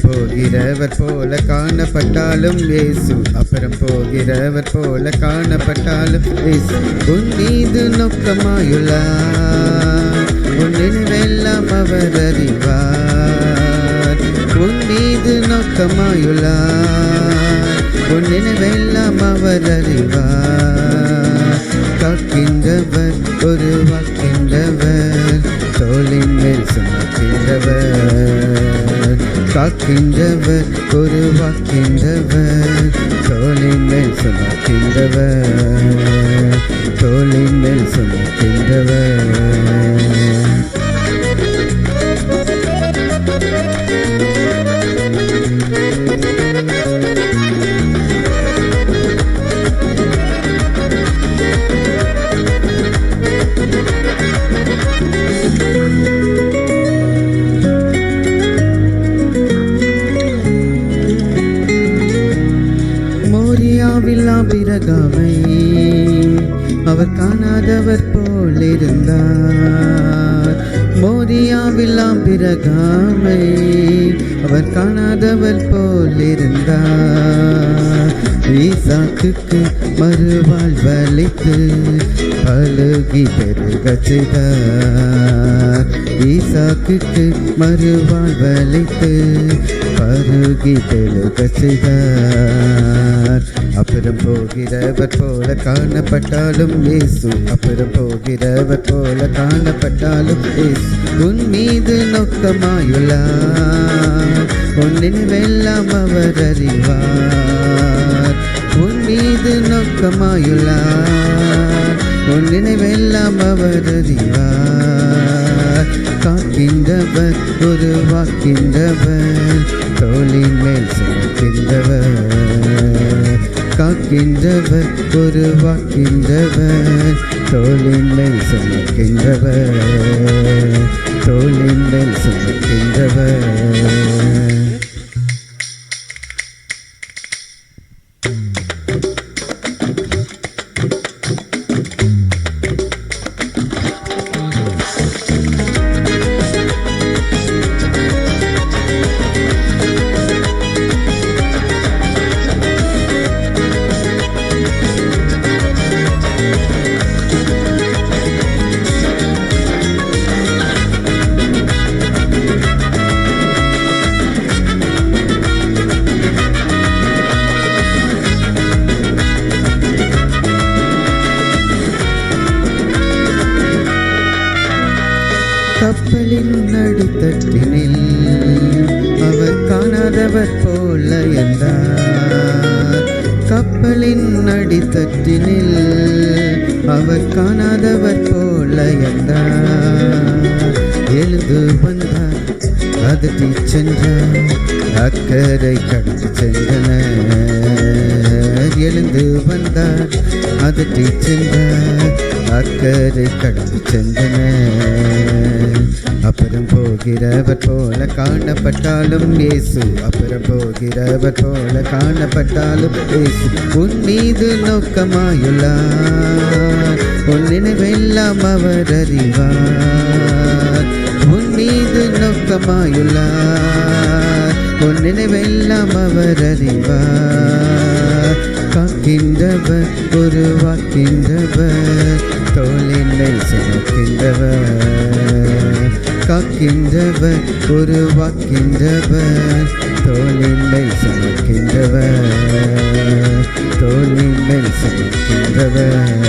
போகிறவர் போல காணப்பட்டாலும் இயேசு, அப்புறம் போகிறவர் போல காணப்பட்டாலும் இயேசு உன் மீது நோக்கமாயுள்ளார். உன் நினைவெல்லாம் அவர் அறிவார். உன் மீது நோக்கமாயுள்ளார். உன் நினைவெல்லாம் அவர் அறிவார். காக்கின்றவர் உருவாக்கின்றவர், தோளின் மேல் சுமக்கின்றவர். காக்கின்றவர் உருவாக்கின்றவர், தோளின் மேல் சுமக்கின்றவர். தோளின் மேல் சுமக்கின்றவர். பிறகாமை அவர் காணாதவர் போல் இருந்தார். மோரியாவில்லாம் பிறகாமை அவர் காணாதவர் போல் இருந்தார். ஈசாக்குக்கு மறுவாழ்வளித்து பழுகி பெருகச் செய்தார். ஈசாக்குக்கு மறுவாழ்வளித்து பருகி பெருகச் செய்தார். அப்புறம் போகிறவர் போல காணப்பட்டாலும் இயேசு, அப்புறம் போகிறவர் போல காணப்பட்டாலும் இயேசு உன் மீது நோக்கமாயுள்ளார். உன் நினைவெல்லாம் அவர் அறிவார். உன் மீது நோக்கமாயுள்ளார். உன் நினைவெல்லாம் அவர் அறிவார். காக்கின்றவர் உருவாக்கின்றவர், தோளின் மேல் சுமக்கின்றவர். காக்கின்றவர் உருவாக்கின்றவர், தோளின் மேல் சுமக்கின்றவர். தோளின் மேல் சுமக்கின்றவர். கப்பலின் அடித்தட்டினில் அவர் காணாதவர் போல என்றார். கப்பலின் அடித்தட்டினில் அவர் காணாதவர் போல என்றார். எழுந்து வந்தார், அதட்டி சென்றார், அக்கறை கடந்து சென்றனர். எழுந்து வந்தார், அதட்டி சென்றார், அக்கறை கடந்து சென்றனர். அப்புறம் போகிறவர் போல காணப்பட்டாலும் இயேசு, அப்புறம் போகிறவர் போல காணப்பட்டாலும் இயேசு உன் மீது நோக்கமாயுள்ளார். உன் நினைவெல்லாம் அவர் அறிவார். உன் மீது நோக்கமாயுள்ளார். உன் நினைவெல்லாம் அவர் அறிவார். காக்கின்றவர் உருவாக்கின்றவர், தோளின் மேல் சுமக்கின்றவர். காக்கின்றவர் உருவாக்கின்றவர், தோளின் மேல் சுமக்கின்றவர். தோளின் மேல் சுமக்கின்றவர்.